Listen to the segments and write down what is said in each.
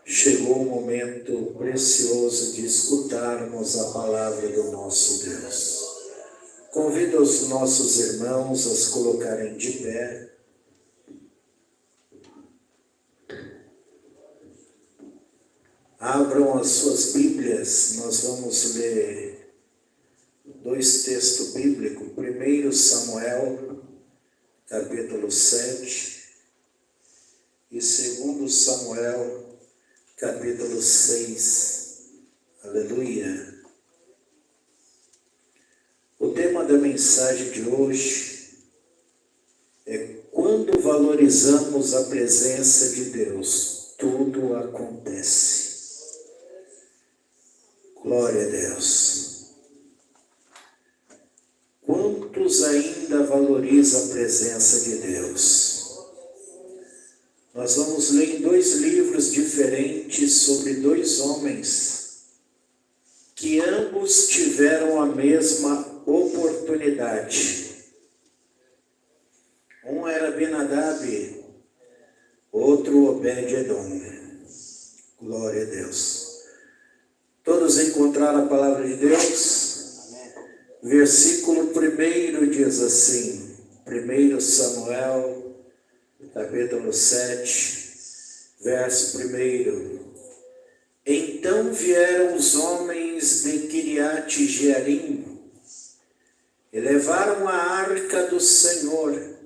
chegou o momento precioso de escutarmos a palavra do nosso Deus. Convido os nossos irmãos a se colocarem de pé. Abram as suas Bíblias, nós vamos ler dois textos bíblicos. 1 Samuel, capítulo 7, e 2 Samuel, capítulo 6. Aleluia. O tema da mensagem de hoje é: quando valorizamos a presença de Deus, tudo acontece. Glória a Deus. Quantos ainda valorizam a presença de Deus? Nós vamos ler em dois livros diferentes sobre dois homens que ambos tiveram a mesma oportunidade. Um era Abinadab, outro Obed-edom. Glória a Deus. Todos encontraram a palavra de Deus? Amém. Versículo 1 diz assim, 1 Samuel, capítulo 7, verso 1. Então vieram os homens de Quiriate-Jearim e levaram a arca do Senhor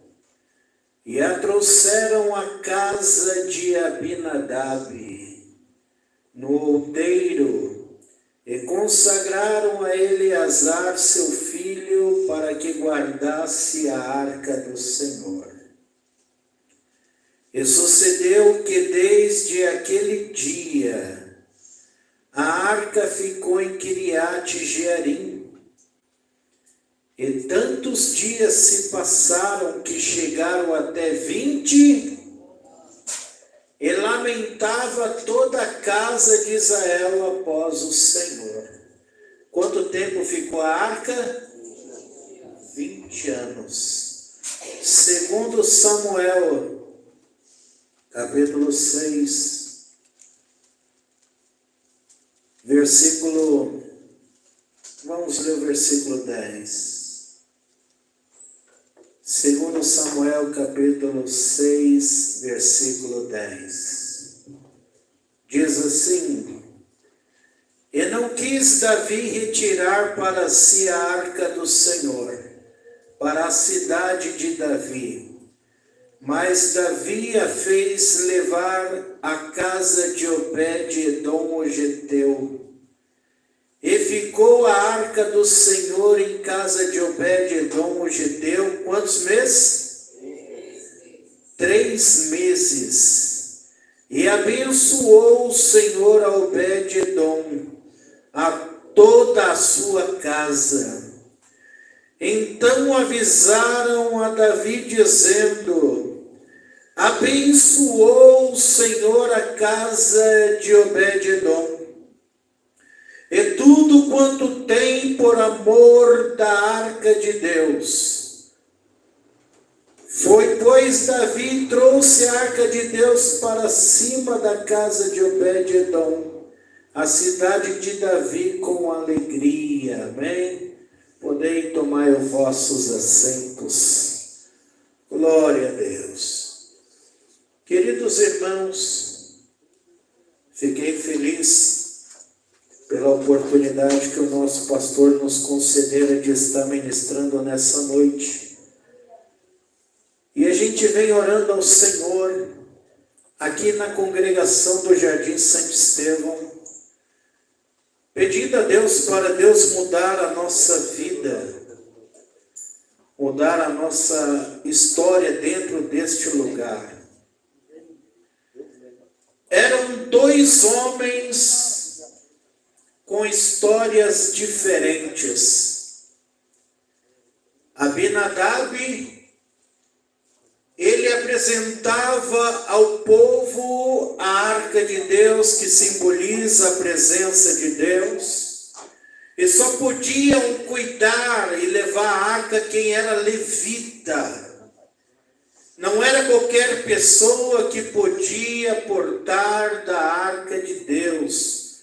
e a trouxeram à casa de Abinadab no outeiro e consagraram a Eleazar seu filho para que guardasse a arca do Senhor. E sucedeu que desde aquele dia a arca ficou em Quiriate-Jearim, e tantos dias se passaram que chegaram até 20, e lamentava toda a casa de Israel após o Senhor. Quanto tempo ficou a arca? 20 anos. 2 Samuel, capítulo 6, vamos ler o versículo 10. 2 Samuel, capítulo 6, versículo 10. Diz assim: E não quis Davi retirar para si a arca do Senhor, para a cidade de Davi, mas Davi a fez levar à casa de Obed-edom o geteu. E ficou a arca do Senhor em casa de Obed-edom o geteu, quantos meses? 3 meses. E abençoou o Senhor a Obed-edom, a toda a sua casa. Então avisaram a Davi, dizendo: abençoou o Senhor a casa de Obed-edom, e tudo quanto tem por amor da arca de Deus. Foi, pois, Davi trouxe a arca de Deus para cima da casa de Obed-edom, a cidade de Davi, com alegria. Amém? Podei tomar os vossos assentos. Glória a Deus. Queridos irmãos, fiquei feliz pela oportunidade que o nosso pastor nos concedera de estar ministrando nessa noite. E a gente vem orando ao Senhor, aqui na congregação do Jardim Santo Estevão, pedindo a Deus para Deus mudar a nossa vida, mudar a nossa história dentro deste lugar. Eram dois homens com histórias diferentes. Abinadab, ele apresentava ao povo a arca de Deus, que simboliza a presença de Deus, e só podiam cuidar e levar a arca quem era levita. Não era qualquer pessoa que podia portar da arca de Deus,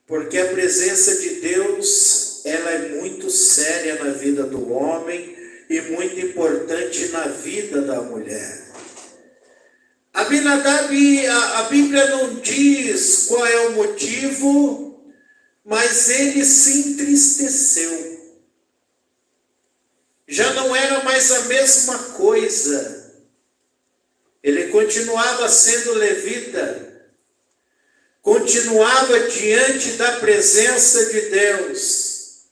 porque a presença de Deus, ela é muito séria na vida do homem e muito importante na vida da mulher. Abinadab, a Bíblia não diz qual é o motivo, mas ele se entristeceu. Já não era mais a mesma coisa. Ele continuava sendo levita, continuava diante da presença de Deus,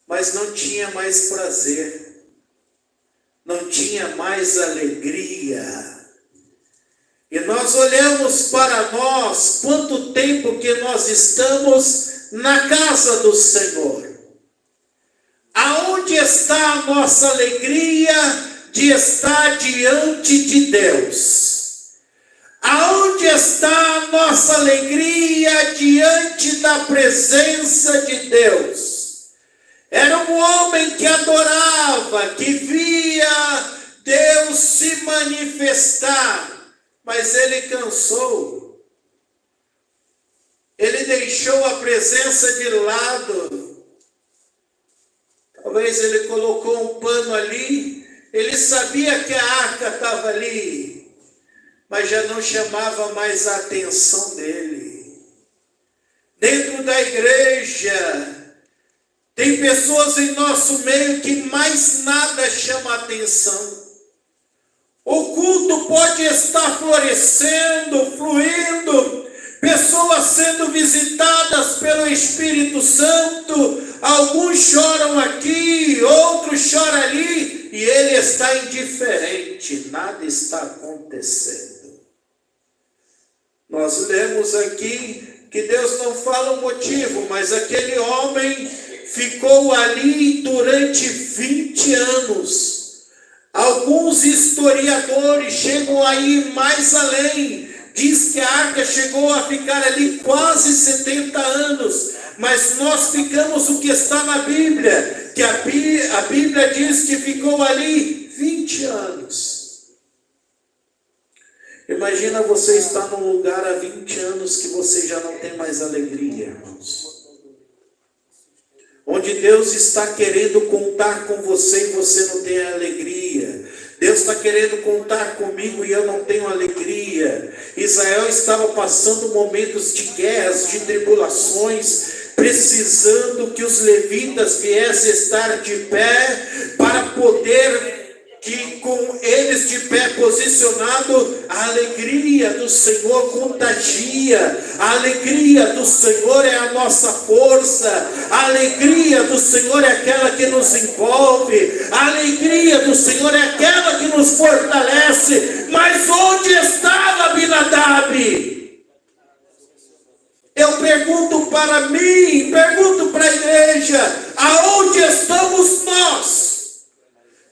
mas não tinha mais prazer, não tinha mais alegria. E nós olhamos para nós, quanto tempo que nós estamos na casa do Senhor. Aonde está a nossa alegria de estar diante de Deus? Aonde está a nossa alegria diante da presença de Deus? Era um homem que adorava, que via Deus se manifestar, mas ele cansou. Ele deixou a presença de lado. Talvez ele colocou um pano ali, ele sabia que a arca estava ali, mas já não chamava mais a atenção dele. Dentro da igreja, tem pessoas em nosso meio que mais nada chama a atenção. O culto pode estar florescendo, fluindo, pessoas sendo visitadas pelo Espírito Santo, alguns choram aqui, outros choram ali, e ele está indiferente, nada está acontecendo. Nós lemos aqui que Deus não fala o motivo, mas aquele homem ficou ali durante 20 anos. Alguns historiadores chegam a ir mais além, diz que a arca chegou a ficar ali quase 70 anos, mas nós ficamos o que está na Bíblia, que a Bíblia diz que ficou ali 20 anos. Imagina você estar num lugar há 20 anos que você já não tem mais alegria, irmãos. Onde Deus está querendo contar com você e você não tem alegria. Deus está querendo contar comigo e eu não tenho alegria. Israel estava passando momentos de guerras, de tribulações, precisando que os levitas viessem estar de pé para poder, que com eles de pé posicionado, a alegria do Senhor contagia. A alegria do Senhor é a nossa força. A alegria do Senhor é aquela que nos envolve. A alegria do Senhor é aquela que nos fortalece. Mas onde estava Abinadab? Eu pergunto para mim, pergunto para a igreja, aonde estamos nós?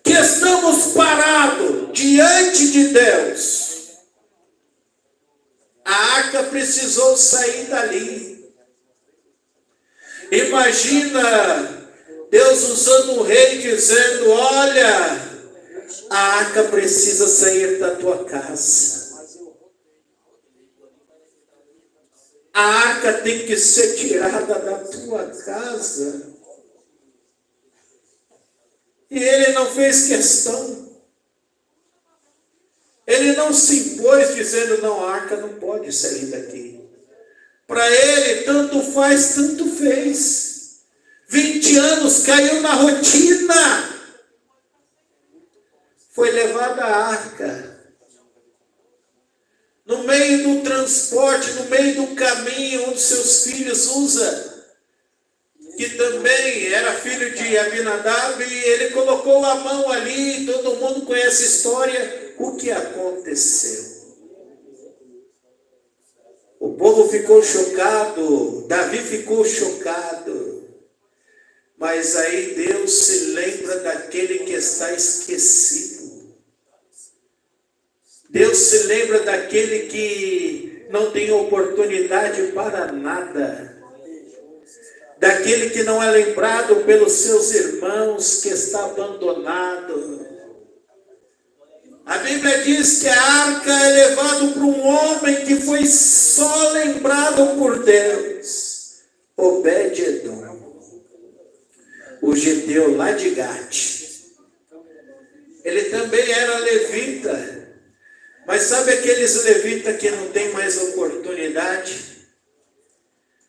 Que estamos parados diante de Deus. A arca precisou sair dali. Imagina Deus usando o rei dizendo: olha, a arca precisa sair da tua casa. A arca tem que ser tirada da tua casa. E ele não fez questão. Ele não se impôs dizendo: não, a arca não pode sair daqui. Para ele, tanto faz, tanto fez. 20 anos caiu na rotina. Foi levada a arca. No meio do transporte, no meio do caminho, um dos seus filhos, Uza, que também era filho de Abinadab, e ele colocou a mão ali, todo mundo conhece a história, o que aconteceu. O povo ficou chocado, Davi ficou chocado, mas aí Deus se lembra daquele que está esquecido. Deus se lembra daquele que não tem oportunidade para nada. Daquele que não é lembrado pelos seus irmãos, que está abandonado. A Bíblia diz que a arca é levada para um homem que foi só lembrado por Deus, Obed-edom, o geteu lá de Gate. Ele também era levita, mas sabe aqueles levitas que não tem mais oportunidade?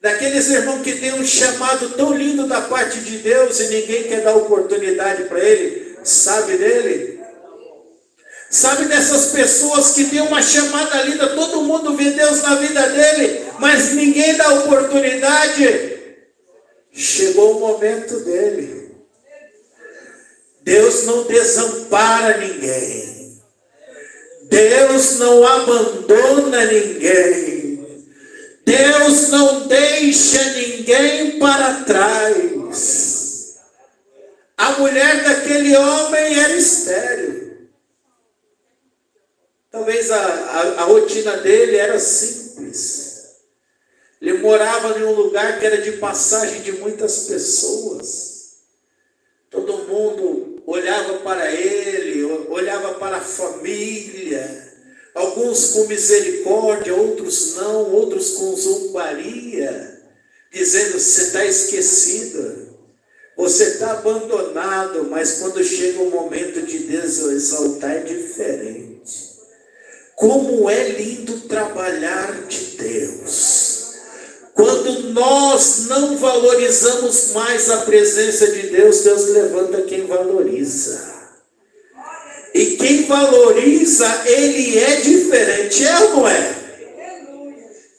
Daqueles irmãos que tem um chamado tão lindo da parte de Deus e ninguém quer dar oportunidade para ele, sabe dele? Sabe dessas pessoas que tem uma chamada linda, todo mundo vê Deus na vida dele, mas ninguém dá oportunidade? Chegou o momento dele. Deus não desampara ninguém. Deus não abandona ninguém. Deus não deixa ninguém para trás. A mulher daquele homem era estéril. Talvez a rotina dele era simples. Ele morava em um lugar que era de passagem de muitas pessoas. Todo mundo olhava para ele, olhava para a família, alguns com misericórdia, outros não, outros com zombaria, dizendo: você está esquecido, você está abandonado. Mas quando chega o momento de Deus exaltar, é diferente. Como é lindo trabalhar de Deus. Quando nós não valorizamos mais a presença de Deus, Deus levanta quem valoriza. E quem valoriza, ele é diferente, é ou não é?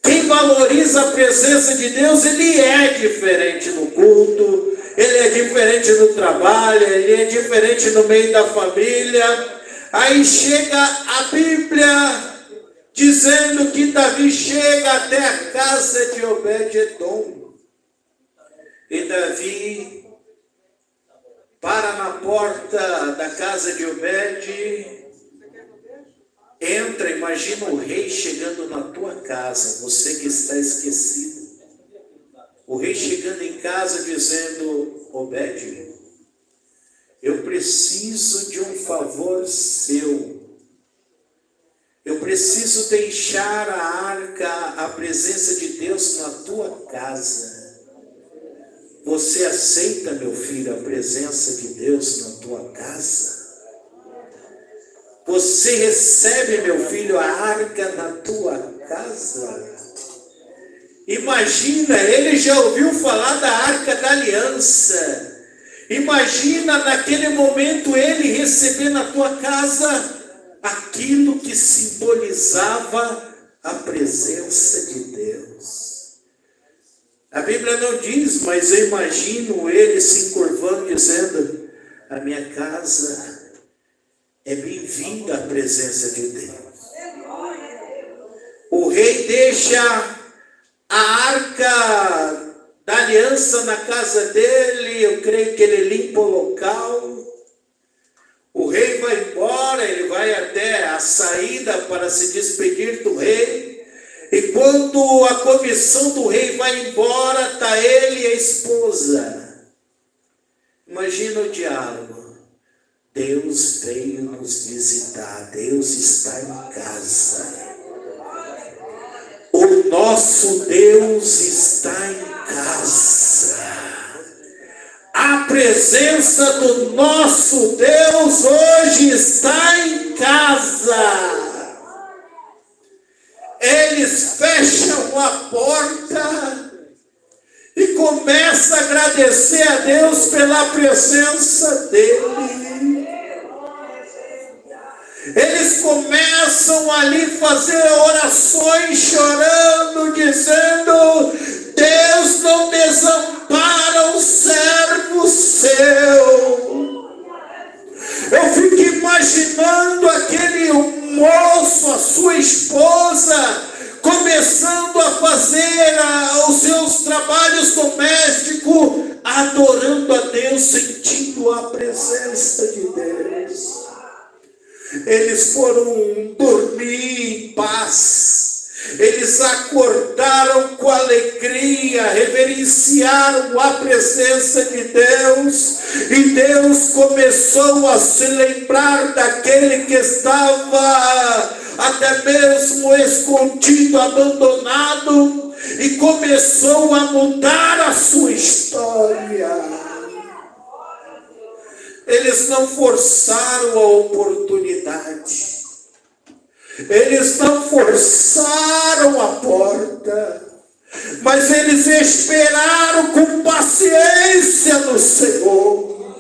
Quem valoriza a presença de Deus, ele é diferente no culto, ele é diferente no trabalho, ele é diferente no meio da família. Aí chega a Bíblia dizendo que Davi chega até a casa de Obed-edom. E Davi para na porta da casa de Obed, entra. Imagina o rei chegando na tua casa, você que está esquecido. O rei chegando em casa dizendo: Obed, eu preciso de um favor seu. Eu preciso deixar a arca, a presença de Deus na tua casa. Você aceita, meu filho, a presença de Deus na tua casa? Você recebe, meu filho, a arca na tua casa? Imagina, ele já ouviu falar da arca da aliança. Imagina naquele momento ele receber na tua casa aquilo que simbolizava a presença de Deus. A Bíblia não diz, mas eu imagino ele se encurvando, dizendo: a minha casa é bem-vinda à presença de Deus. O rei deixa a arca da aliança na casa dele, eu creio que ele limpa o local. O rei vai embora, ele vai até a saída para se despedir do rei. E quando a comissão do rei vai embora, está ele e a esposa. Imagina o diálogo. Deus veio nos visitar, Deus está em casa. O nosso Deus está em casa. A presença do nosso Deus hoje está em casa. Eles fecham a porta e começam a agradecer a Deus pela presença dele. Eles começam ali a fazer orações chorando, dizendo: Deus não desampara o servo seu. Eu fico imaginando aquele moço, a sua esposa, começando a fazer os seus trabalhos domésticos, adorando a Deus, sentindo a presença de Deus. Eles foram dormir em paz. Eles acordaram com alegria, reverenciaram a presença de Deus, e Deus começou a se lembrar daquele que estava até mesmo escondido, abandonado, e começou a mudar a sua história. Eles não forçaram a oportunidade, eles não forçaram a porta, mas eles esperaram com paciência no Senhor.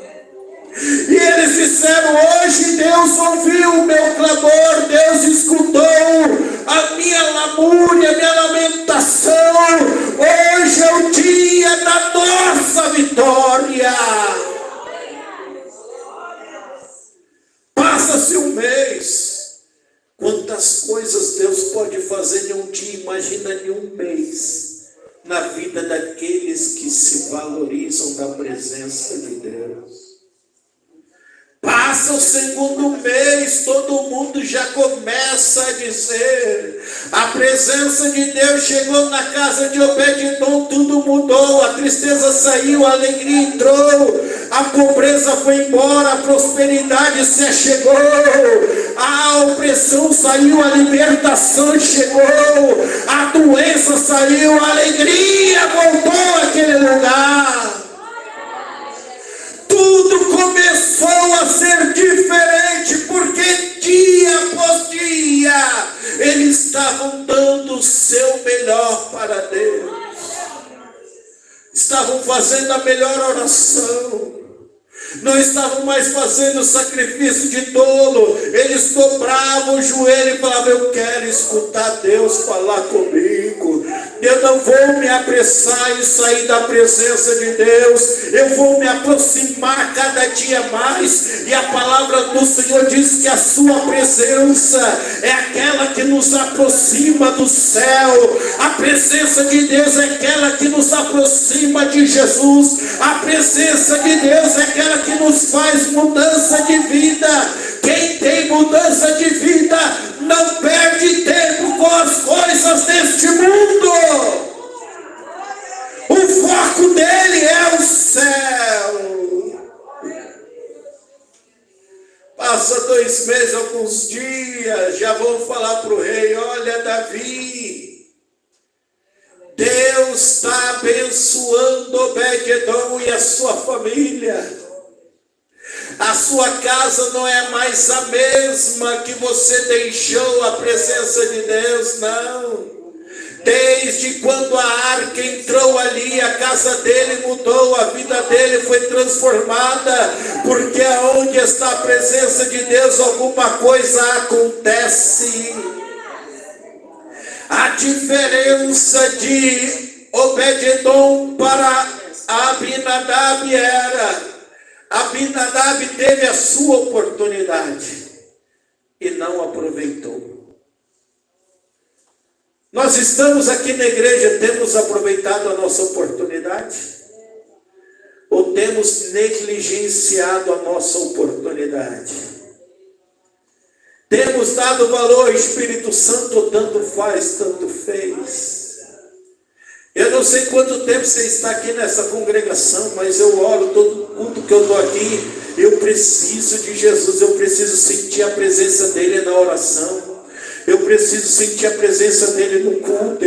E eles disseram: hoje Deus ouviu o meu clamor, Deus escutou a minha lamúria, a minha lamentação. Hoje é o dia da nossa vitória. Passa-se um mês. Quantas coisas Deus pode fazer em um dia, imagina em um mês, na vida daqueles que se valorizam da presença de Deus. Passa o segundo mês, todo mundo já começa a dizer: a presença de Deus chegou na casa de Obed-edom, tudo mudou, a tristeza saiu, a alegria entrou, a pobreza foi embora, a prosperidade se achegou, a opressão saiu, a libertação chegou, a doença saiu, a alegria voltou àquele lugar. Tudo começou a ser diferente, porque dia após dia eles estavam dando o seu melhor para Deus, estavam fazendo a melhor oração, não estavam mais fazendo sacrifício de tolo. Eles dobravam o joelho e falavam: eu quero escutar Deus falar comigo, eu não vou me apressar em sair da presença de Deus, eu vou me aproximar cada dia mais. E a palavra do Senhor diz que a sua presença é aquela que nos aproxima do céu, a presença de Deus é aquela que nos aproxima de Jesus, a presença de Deus é aquela que nos faz mudança de vida. Quem tem mudança de vida não perde tempo com as coisas deste mundo. O foco dele é o céu. Passa 2 meses, alguns dias, já vou falar para o rei: olha, Davi, Deus está abençoando Obed-edom e a sua família. A sua casa não é mais a mesma que você deixou a presença de Deus, não. Desde quando a arca entrou ali, a casa dele mudou, a vida dele foi transformada, porque onde está a presença de Deus, alguma coisa acontece. A diferença de Obed-edom para Abinadab era: Abinadab teve a sua oportunidade e não aproveitou. Nós estamos aqui na igreja, temos aproveitado a nossa oportunidade? Ou temos negligenciado a nossa oportunidade? Temos dado valor ao Espírito Santo, tanto faz, tanto fez? Eu não sei quanto tempo você está aqui nessa congregação, mas eu oro todo culto que eu estou aqui. Eu preciso de Jesus, eu preciso sentir a presença dele na oração, eu preciso sentir a presença dele no culto.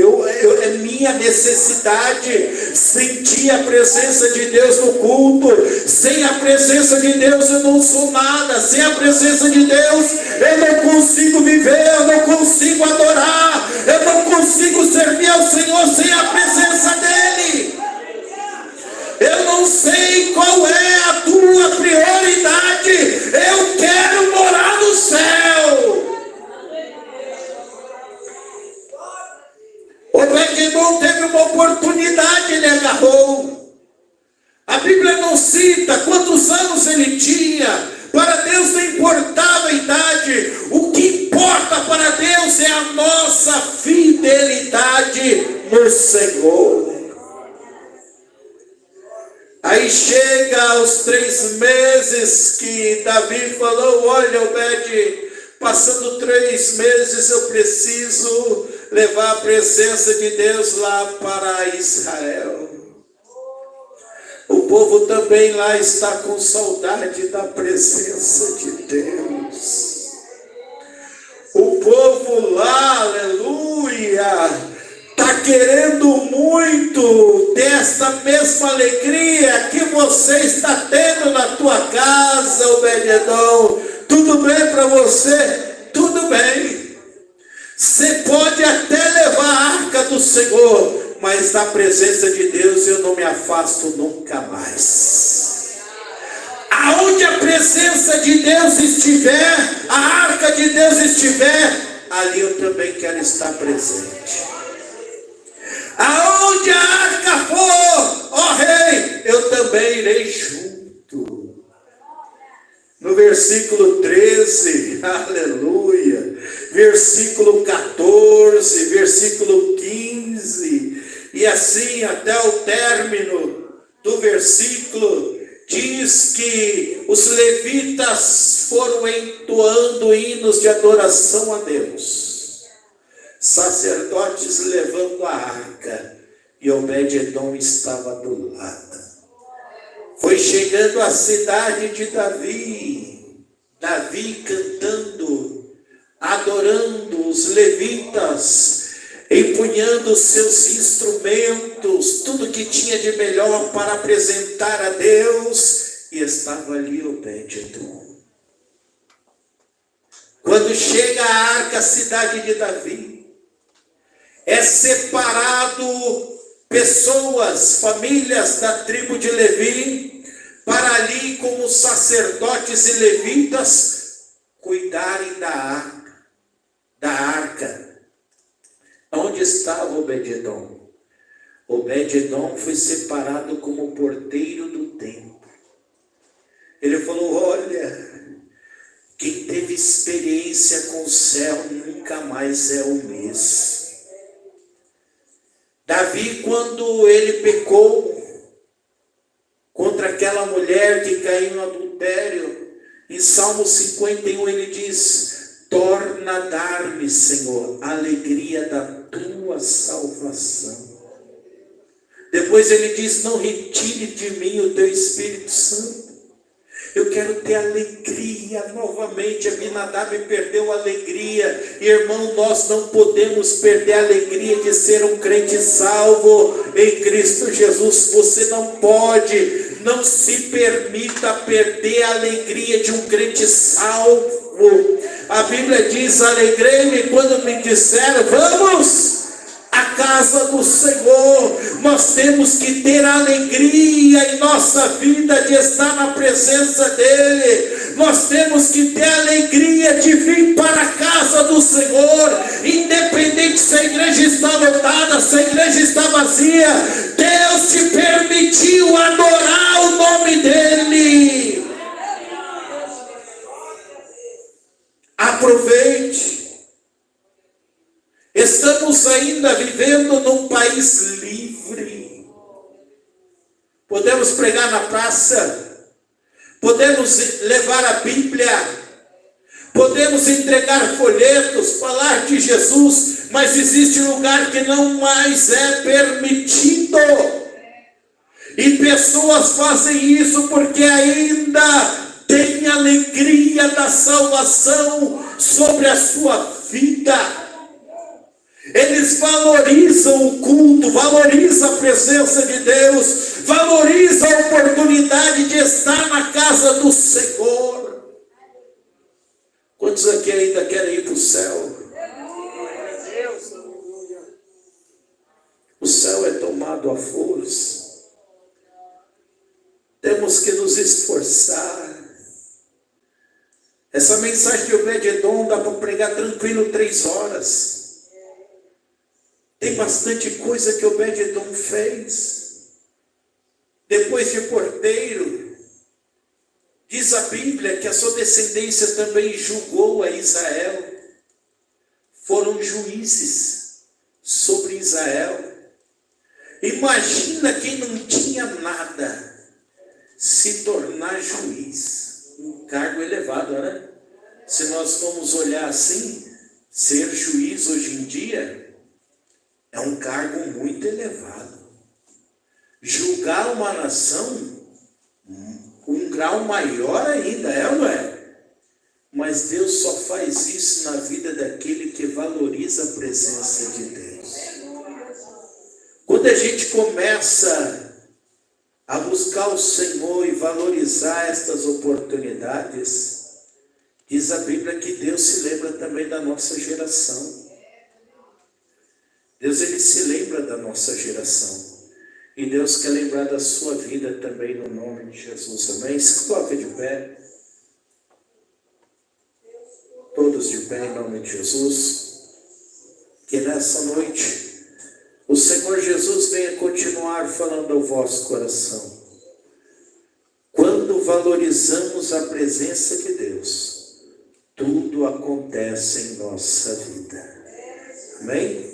É minha necessidade sentir a presença de Deus no culto. Sem a presença de Deus eu não sou nada. Sem a presença de Deus eu não consigo viver, eu não consigo adorar, eu não consigo servir ao Senhor sem a presença dele. Eu não sei qual é a tua prioridade. Eu quero morar no céu. Obed-edom teve uma oportunidade, ele agarrou. A Bíblia não cita quantos anos ele tinha. Para Deus não importava a idade. O que importa para Deus é a nossa fidelidade no Senhor. Aí chega aos 3 meses que Davi falou: olha, Obed, passando 3 meses eu preciso levar a presença de Deus lá para Israel. O povo também lá está com saudade da presença de Deus. O povo lá, aleluia, está querendo muito desta mesma alegria que você está tendo na tua casa, Obed-edom. Tudo bem para você? Tudo bem. Você pode até levar a arca do Senhor, mas da presença de Deus eu não me afasto nunca mais. Aonde a presença de Deus estiver, a arca de Deus estiver, ali eu também quero estar presente. Aonde a arca for, ó rei, eu também irei junto. No versículo 13, aleluia, versículo 14, versículo 15, e assim até o término do versículo, diz que os levitas foram entoando hinos de adoração a Deus, sacerdotes levando a arca, e Obed-edom estava do lado. Foi chegando a cidade de Davi, Davi cantando, adorando, os levitas empunhando seus instrumentos, tudo que tinha de melhor para apresentar a Deus, e estava ali Obed-edom. Quando chega a arca, a cidade de Davi, é separado pessoas, famílias da tribo de Levi, para ali como sacerdotes e levitas cuidarem da arca. Onde estava Obed-edom? Obed-edom foi separado como porteiro do templo. Ele falou: olha, quem teve experiência com o céu nunca mais é o mesmo. Davi, quando ele pecou contra aquela mulher que caiu no adultério, em Salmo 51 ele diz: torna a dar-me, Senhor, a alegria da tua salvação. Depois ele diz: não retire de mim o teu Espírito Santo. Eu quero ter alegria novamente. Abinadab perdeu a alegria. Irmão, nós não podemos perder a alegria de ser um crente salvo em Cristo Jesus. Você não pode, não se permita perder a alegria de um crente salvo. A Bíblia diz: alegrei-me quando me disseram, vamos à casa do Senhor. Nós temos que ter alegria em nossa vida de estar na presença dEle. Nós temos que ter alegria de vir para a casa do Senhor, independente se a igreja está lotada, se a igreja está vazia. Deus te permitiu adorar o nome dEle. Aproveite. Estamos ainda vivendo num país livre. Podemos pregar na praça, podemos levar a Bíblia, podemos entregar folhetos, falar de Jesus, mas existe um lugar que não mais é permitido. E pessoas fazem isso porque ainda tem alegria da salvação sobre a sua vida. Eles valorizam o culto, valorizam a presença de Deus, valorizam a oportunidade de estar na casa do Senhor. Quantos aqui ainda querem ir para o céu? O céu é tomado à força. Temos que nos esforçar. Essa mensagem de Obed-edom dá para pregar tranquilo 3 horas. Tem bastante coisa que Obed-edom fez. Depois de porteiro, diz a Bíblia que a sua descendência também julgou a Israel. Foram juízes sobre Israel. Imagina quem não tinha nada se tornar juiz. Um cargo elevado, né? Se nós formos olhar assim, ser juiz hoje em dia um cargo muito elevado. Julgar uma nação, um grau maior ainda, é ou não é? Mas Deus só faz isso na vida daquele que valoriza a presença de Deus. Quando a gente começa a buscar o Senhor e valorizar estas oportunidades, diz a Bíblia que Deus se lembra também da nossa geração. Deus, ele se lembra da nossa geração. E Deus quer lembrar da sua vida também, no nome de Jesus. Amém? Se coloca de pé. Todos de pé em nome de Jesus. Que nessa noite o Senhor Jesus venha continuar falando ao vosso coração. Quando valorizamos a presença de Deus, tudo acontece em nossa vida. Amém?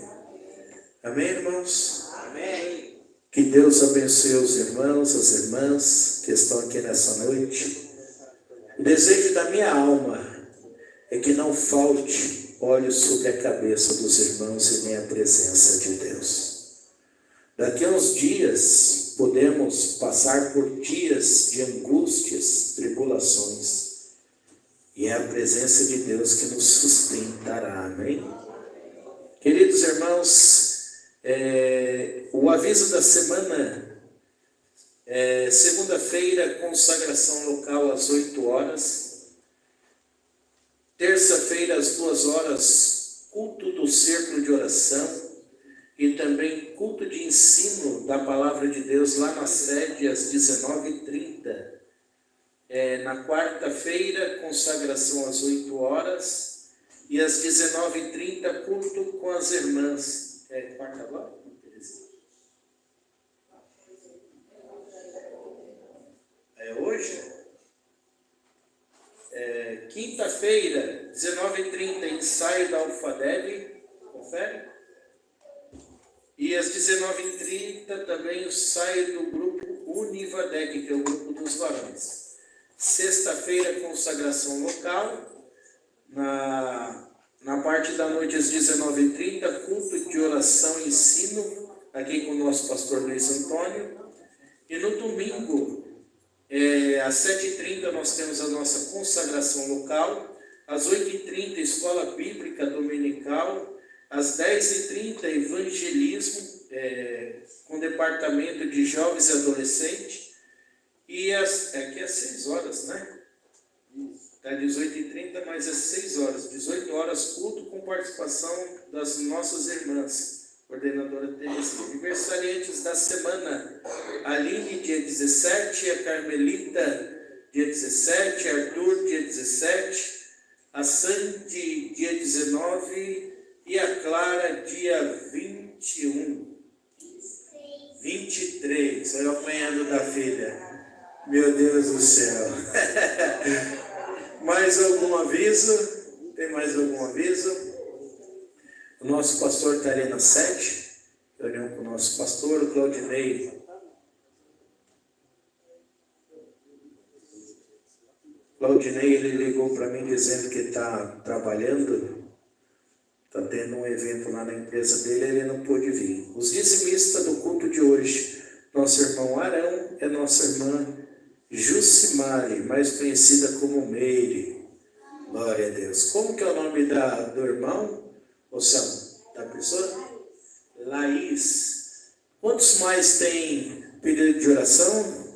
Amém, irmãos? Amém. Que Deus abençoe os irmãos, as irmãs que estão aqui nessa noite. O desejo da minha alma é que não falte óleo sobre a cabeça dos irmãos e nem a presença de Deus. Daqui a uns dias, podemos passar por dias de angústias, tribulações, e é a presença de Deus que nos sustentará, amém? Queridos irmãos, o aviso da semana, segunda-feira, consagração local às 8 horas, terça-feira, às 2 horas, culto do círculo de oração e também culto de ensino da palavra de Deus lá na sede às 19h30. Na quarta-feira, consagração às 8 horas e às 19h30, culto com as irmãs. Quarta agora? É hoje? Quinta-feira, 19h30, ensaio da Alfadeb, confere? E às 19h30 também o ensaio do grupo Univadec, que é o grupo dos varões. Sexta-feira, consagração local. Na parte da noite, às 19h30, culto de oração e ensino, aqui com o nosso pastor Luiz Antônio. E no domingo, às 7h30 nós temos a nossa consagração local, às 8h30 escola bíblica dominical, às 10h30 evangelismo com departamento de jovens e adolescentes, e aqui é 6 horas, né? Está 18h30, mas é 6 horas, 18 horas culto com participação das nossas irmãs. Coordenadora Teresa. Aniversariantes da semana: Aline, dia 17, a Carmelita, dia 17, Arthur, dia 17, a Sandy, dia 19 e a Clara, dia 21. 23, eu apanhando da filha. Meu Deus do céu. Mais algum aviso? Tem mais algum aviso? O nosso pastor está ali na sede, reunião com o nosso pastor, o Claudinei. Claudinei, ele ligou para mim dizendo que está trabalhando, está tendo um evento lá na empresa dele, ele não pôde vir. Os dizimistas do culto de hoje, nosso irmão Arão e nossa irmã Jucimari, mais conhecida como Meire. Glória a Deus. Como que é o nome do irmão? Ou seja, da pessoa? Laís. Quantos mais tem pedido de oração?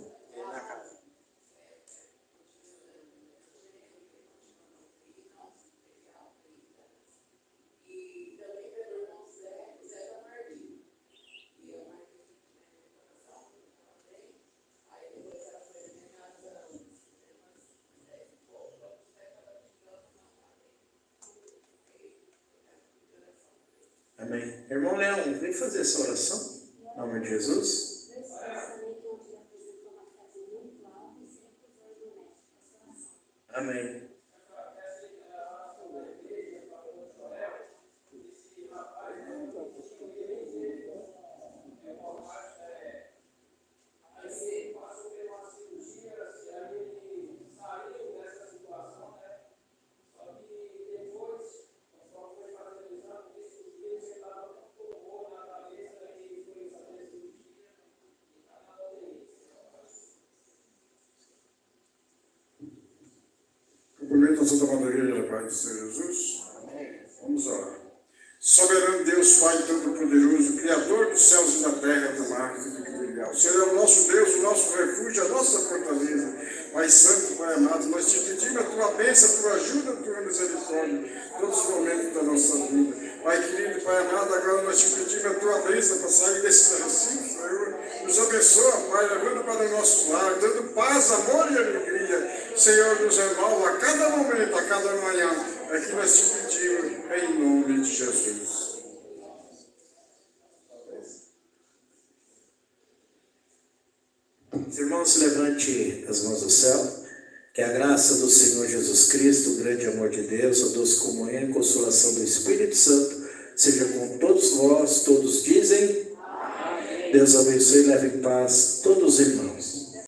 Amém. Irmão Leão, vem fazer essa oração, em nome de Jesus. Amém. com Santa Maria da Paz do Senhor Jesus? Vamos orar. Soberano Deus, Pai Todo-Poderoso, Criador dos céus e da terra, do mar e do que brilhar. O Senhor é o nosso Deus, o nosso refúgio, a nossa fortaleza. Pai Santo, Pai amado, nós te pedimos a tua bênção, a tua ajuda, a tua misericórdia, em todos os momentos da nossa vida. Pai querido, Pai amado, agora nós te pedimos a tua bênção para sair desse recinto, Senhor. Nos abençoa, Pai, levando para o nosso lar, dando paz, amor e alegria. Senhor, nos renova a cada momento, a cada manhã. É que nós te pedimos, em nome de Jesus. Irmãos, levante as mãos ao céu. Que a graça do Senhor Jesus Cristo, o grande amor de Deus, a doce comunhão e consolação do Espírito Santo, seja com todos vós. Todos dizem: amém. Deus abençoe e leve em paz todos os irmãos.